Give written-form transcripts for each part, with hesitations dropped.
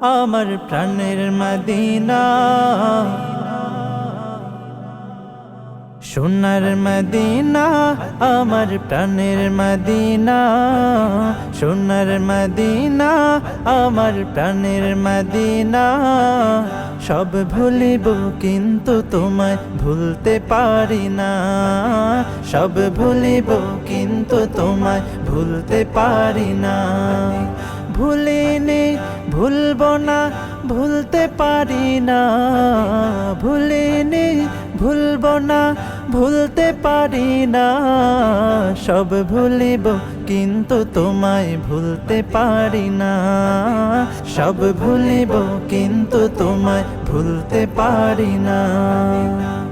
আমার প্রাণের মদিনা, সোনার মদিনা, আমার প্রাণের মদিনা, সোনার মদিনা, আমার প্রাণের মদিনা। সব ভুলিব কিন্তু তোমায় ভুলতে পারি না, সব ভুলিব কিন্তু তোমায় ভুলতে পারি না। ভুলিনি, ভুলবো না, ভুলতে পারি না, ভুলিনি, ভুলবো না, ভুলতে পারি না। সব ভুলিব কিন্তু তোমায় ভুলতে পারি না, সব ভুলিব কিন্তু তোমায় ভুলতে পারি না।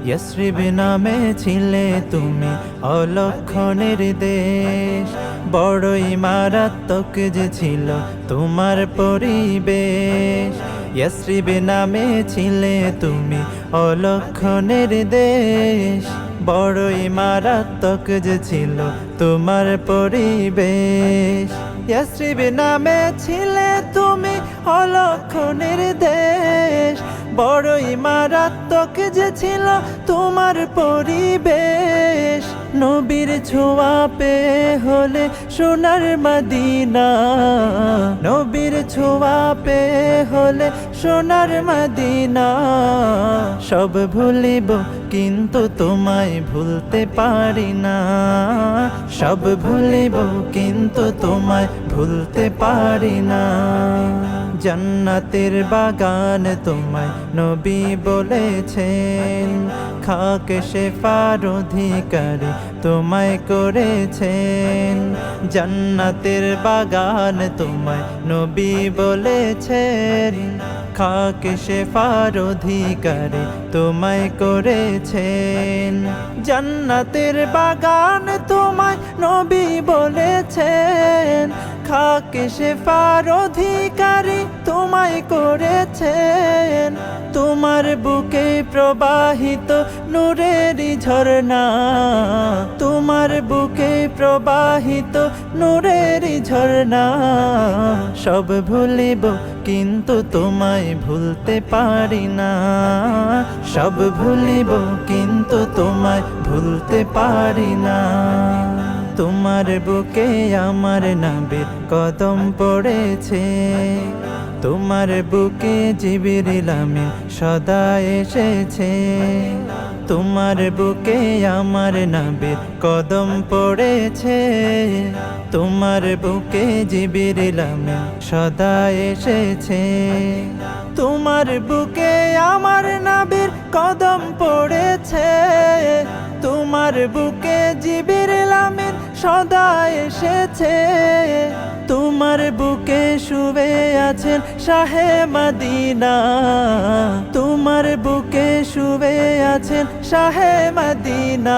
ইয়াসরিব নামে ছিলে তুমি অলক্ষণের দেশ, বড়ই মারাত্মক যে ছিল তোমার পরিবেশ। ইয়াসরিব নামে ছিলে তুমি অলক্ষণের দেশ, বড়ই মারাত্মক যে ছিল তোমার পরিবেশ। ইয়াসরিব নামে ছিলে তুমি অলক্ষণের দেশ, বড়ই মারাত্মক যে ছিল তোমার পরিবেশ। নবীর ছোঁয়া পেয়ে হলে সোনার মদিনা, নবীর ছোঁয়া পেয়ে হলে সোনার মদিনা। সব ভুলিব কিন্তু তোমায় ভুলতে পারি না, সব ভুলিব কিন্তু তোমায় ভুলতে পারি না। জান্নাতের বাগান তোমায় নবী বলেছেন, খাক শেফার অধিকারী তোমায় করেছেন। জান্নাতের বাগান তোমায় নবী বলেছেন, খাক শেফার অধিকারী তোমায় করেছেন। জান্নাতের বাগান তোমায় নবী বলেছেন, খাক শেফার অধিকারী তোমায় করেছেন। তোমার বুকে প্রবাহিত নূরের ঝরনা, তোমার বুকে প্রবাহিত নূরের ঝরনা। সব ভুলিব কিন্তু তোমায় ভুলতে পারি না, সব ভুলিব কিন্তু তোমায় ভুলতে পারি না। তোমার বুকে আমার নবীর কদম পড়েছে, তোমার বুকে জিবরিল আমিন সদা এসেছে। তোমার বুকে আমার নবীর কদম পড়েছে, তোমার বুকে জিবরিল আমিন সদা এসেছে। তোমার বুকে আমার নবীর কদম পড়েছে, তোমার বুকে জিবরিল আমিন সদা এসেছে। তোমার বুকে শুয়ে আছেন শাহে মদিনা, তোমার বুকে শুয়ে আছেন শাহে মদিনা।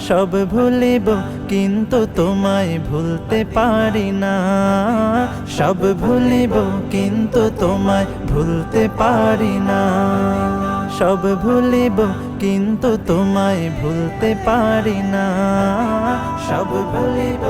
সব ভুলিব কিন্তু তোমায় ভুলতে পারি না, সব ভুলিব কিন্তু তোমায় ভুলতে পারি না। সব ভুলিব কিন্তু তোমায় ভুলতে পারি না, সব ভুলিব।